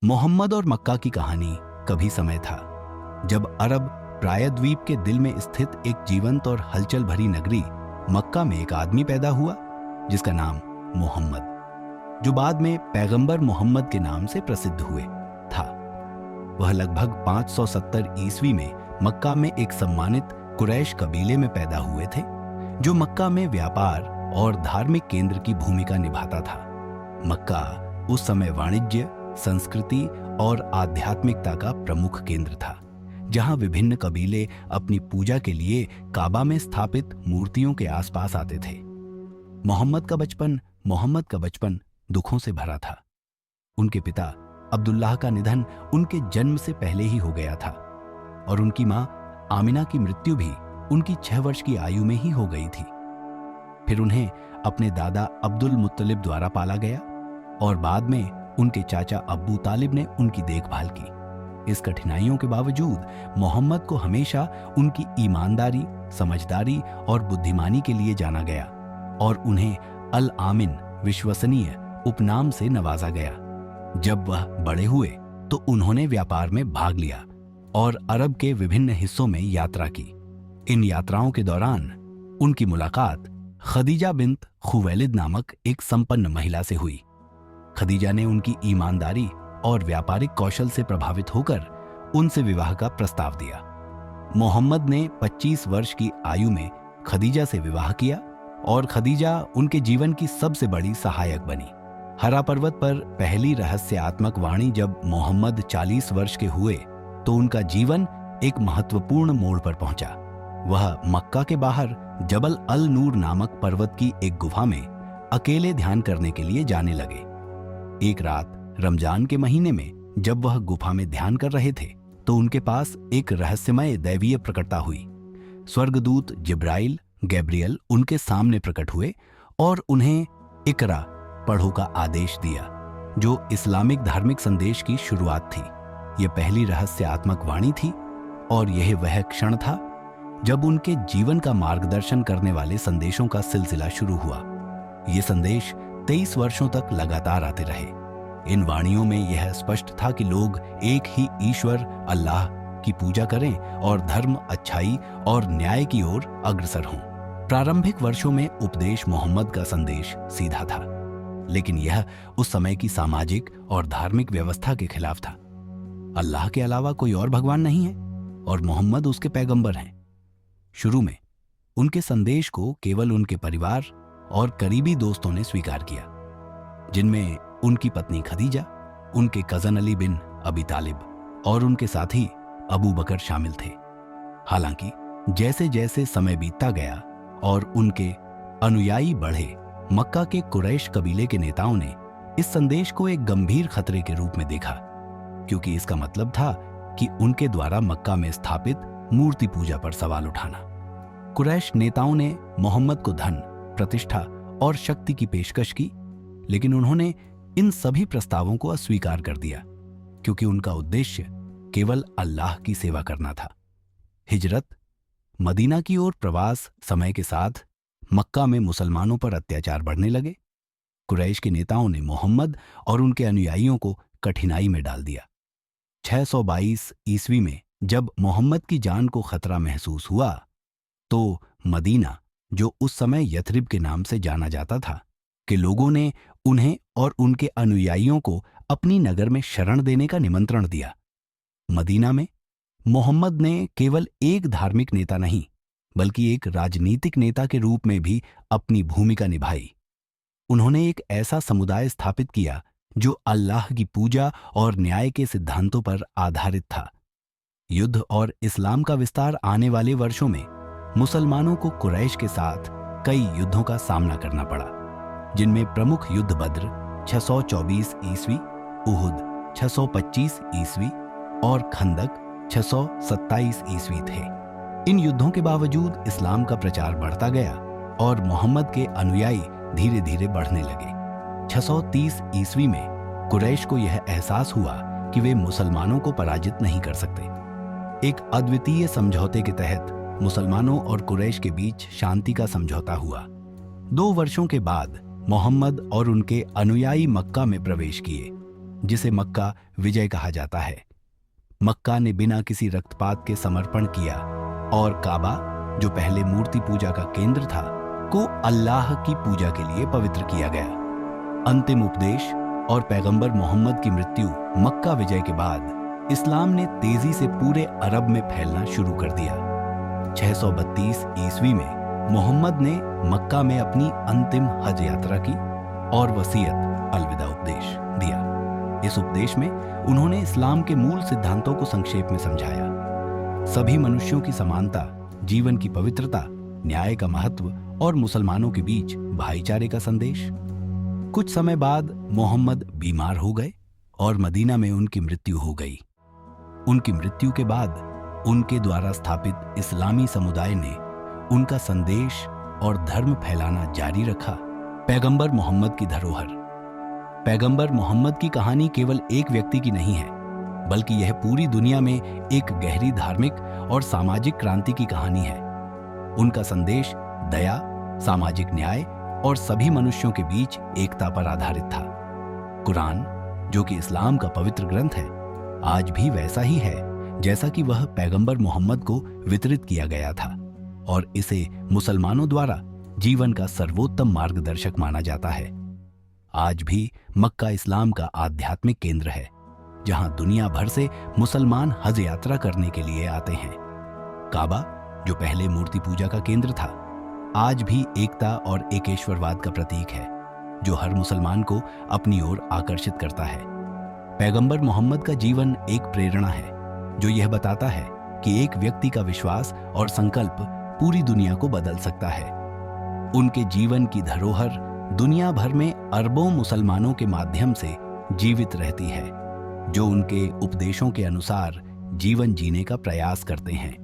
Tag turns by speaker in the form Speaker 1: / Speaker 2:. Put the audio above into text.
Speaker 1: मोहम्मद और मक्का की कहानी कभी समय था जब अरब प्रायद्वीप के दिल में स्थित एक जीवंत और हलचल भरी नगरी मक्का में एक आदमी पैदा हुआ जिसका नाम मोहम्मद, जो बाद में पैगंबर मोहम्मद के नाम से प्रसिद्ध हुए था। वह लगभग 570 ईस्वी में मक्का में एक सम्मानित कुरैश कबीले में पैदा हुए थे, जो मक्का में व्यापार और धार्मिक केंद्र की भूमिका निभाता था। मक्का उस समय वाणिज्य, संस्कृति और आध्यात्मिकता का प्रमुख केंद्र था, जहां विभिन्न कबीले अपनी पूजा के लिए काबा में स्थापित मूर्तियों के आसपास आते थे। मोहम्मद का बचपन दुखों से भरा था। उनके पिता अब्दुल्लाह का निधन उनके जन्म से पहले ही हो गया था और उनकी मां आमिना की मृत्यु भी उनकी 6 वर्ष की आयु में ही हो गई थी। फिर उन्हें अपने दादा अब्दुल मुत्तलिब द्वारा पाला गया और बाद में उनके चाचा अब्बू तालिब ने उनकी देखभाल की। इस कठिनाइयों के बावजूद मोहम्मद को हमेशा उनकी ईमानदारी, समझदारी और बुद्धिमानी के लिए जाना गया और उन्हें अल आमिन, विश्वसनीय उपनाम से नवाजा गया। जब वह बड़े हुए तो उन्होंने व्यापार में भाग लिया और अरब के विभिन्न हिस्सों में यात्रा की। इन यात्राओं के दौरान उनकी मुलाकात खदीजा बिन्त खुवैलिद नामक एक संपन्न महिला से हुई। खदीजा ने उनकी ईमानदारी और व्यापारिक कौशल से प्रभावित होकर उनसे विवाह का प्रस्ताव दिया। मोहम्मद ने 25 वर्ष की आयु में खदीजा से विवाह किया और खदीजा उनके जीवन की सबसे बड़ी सहायक बनी। हरा पर्वत पर पहली रहस्यात्मक वाणी जब मोहम्मद 40 वर्ष के हुए तो उनका जीवन एक महत्वपूर्ण मोड़ पर पहुंचा। वह मक्का के बाहर जबल अल नूर नामक पर्वत की एक गुफा में अकेले ध्यान करने के लिए जाने लगे। एक रात रमजान के महीने में जब वह गुफा में ध्यान कर रहे थे तो उनके पास एक रहस्यमय दैवीय प्रकटता हुई। स्वर्गदूत जिब्राइल गैब्रियल उनके सामने प्रकट हुए और उन्हें इकरा पढ़ो का आदेश दिया, जो इस्लामिक धार्मिक संदेश की शुरुआत थी। यह पहली रहस्यात्मक वाणी थी और यह वह क्षण था जब उनके जीवन का मार्गदर्शन करने वाले संदेशों का सिलसिला शुरू हुआ। ये संदेश 23 वर्षों तक लगातार आते रहे। इन वाणियों में यह स्पष्ट था कि लोग एक ही ईश्वर अल्लाह की पूजा करें और धर्म, अच्छाई और न्याय की ओर अग्रसर हों। प्रारंभिक वर्षों में उपदेश मोहम्मद का संदेश सीधा था, लेकिन यह उस समय की सामाजिक और धार्मिक व्यवस्था के खिलाफ था। अल्लाह के अलावा कोई और भगवान नहीं है और मोहम्मद उसके पैगंबर हैं। शुरू में उनके संदेश को केवल उनके परिवार और करीबी दोस्तों ने स्वीकार किया, जिनमें उनकी पत्नी खदीजा, उनके कजन अली बिन अबी तालिब और उनके साथी अबू बकर शामिल थे। हालांकि जैसे जैसे समय बीतता गया और उनके अनुयायी बढ़े, मक्का के कुरैश कबीले के नेताओं ने इस संदेश को एक गंभीर खतरे के रूप में देखा, क्योंकि इसका मतलब था कि उनके द्वारा मक्का में स्थापित मूर्ति पूजा पर सवाल उठाना। कुरैश नेताओं ने मोहम्मद को धन, प्रतिष्ठा और शक्ति की पेशकश की, लेकिन उन्होंने इन सभी प्रस्तावों को अस्वीकार कर दिया, क्योंकि उनका उद्देश्य केवल अल्लाह की सेवा करना था। हिजरत, मदीना की ओर प्रवास समय के साथ मक्का में मुसलमानों पर अत्याचार बढ़ने लगे। कुरैश के नेताओं ने मोहम्मद और उनके अनुयायियों को कठिनाई में डाल दिया। 622 ईस्वी में जब मोहम्मद की जान को खतरा महसूस हुआ तो मदीना, जो उस समय यथरिब के नाम से जाना जाता था, के लोगों ने उन्हें और उनके अनुयायियों को अपनी नगर में शरण देने का निमंत्रण दिया। मदीना में मोहम्मद ने केवल एक धार्मिक नेता नहीं, बल्कि एक राजनीतिक नेता के रूप में भी अपनी भूमिका निभाई। उन्होंने एक ऐसा समुदाय स्थापित किया जो अल्लाह की पूजा और न्याय के सिद्धांतों पर आधारित था। युद्ध और इस्लाम का विस्तार आने वाले वर्षों में मुसलमानों को कुरैश के साथ कई युद्धों का सामना करना पड़ा, जिनमें प्रमुख युद्ध बद्र 624 ईस्वी, उहुद 625 ईस्वी और खंदक 627 ईस्वी थे। इन युद्धों के बावजूद इस्लाम का प्रचार बढ़ता गया और मोहम्मद के अनुयायी धीरे धीरे बढ़ने लगे। 630 ईस्वी में कुरैश को यह एहसास हुआ कि वे मुसलमानों को पराजित नहीं कर सकते। एक अद्वितीय समझौते के तहत मुसलमानों और कुरैश के बीच शांति का समझौता हुआ। 2 वर्षों के बाद मोहम्मद और उनके अनुयायी मक्का में प्रवेश किए। जिसे मक्का विजय कहा जाता है। मक्का ने बिना किसी रक्तपात के समर्पण किया और काबा, जो पहले मूर्ति पूजा का केंद्र था, को अल्लाह की पूजा के लिए पवित्र किया गया। अंतिम उपदेश और पैगंबर मोहम्मद की मृत्यु मक्का विजय के बाद इस्लाम ने तेजी से पूरे अरब में फैलना शुरू कर दिया। 632 ईस्वी में मोहम्मद ने मक्का में अपनी अंतिम हज यात्रा की और वसीयत अलविदा उपदेश दिया। इस उपदेश में उन्होंने इस्लाम के मूल सिद्धांतों को संक्षेप में समझाया। सभी मनुष्यों की समानता, जीवन की पवित्रता, न्याय का महत्व और मुसलमानों के बीच भाईचारे का संदेश। कुछ समय बाद मोहम्मद बीमार हो गए और मदीना में उनकी मृत्यु हो गई। उनकी मृत्यु के बाद उनके द्वारा स्थापित इस्लामी समुदाय ने उनका संदेश और धर्म फैलाना जारी रखा। पैगंबर मोहम्मद की धरोहर। पैगंबर मोहम्मद की कहानी केवल एक व्यक्ति की नहीं है, बल्कि यह पूरी दुनिया में एक गहरी धार्मिक और सामाजिक क्रांति की कहानी है। उनका संदेश दया, सामाजिक न्याय और सभी मनुष्यों के बीच एकता पर आधारित था। कुरान, जो कि इस्लाम का पवित्र ग्रंथ है, आज भी वैसा ही है जैसा कि वह पैगंबर मोहम्मद को वितरित किया गया था और इसे मुसलमानों द्वारा जीवन का सर्वोत्तम मार्गदर्शक माना जाता है। आज भी मक्का इस्लाम का आध्यात्मिक केंद्र है, जहां दुनिया भर से मुसलमान हज यात्रा करने के लिए आते हैं। काबा, जो पहले मूर्ति पूजा का केंद्र था, आज भी एकता और एकेश्वरवाद का प्रतीक है, जो हर मुसलमान को अपनी ओर आकर्षित करता है। पैगंबर मोहम्मद का जीवन एक प्रेरणा है, जो यह बताता है कि एक व्यक्ति का विश्वास और संकल्प पूरी दुनिया को बदल सकता है। उनके जीवन की धरोहर दुनिया भर में अरबों मुसलमानों के माध्यम से जीवित रहती है, जो उनके उपदेशों के अनुसार जीवन जीने का प्रयास करते हैं।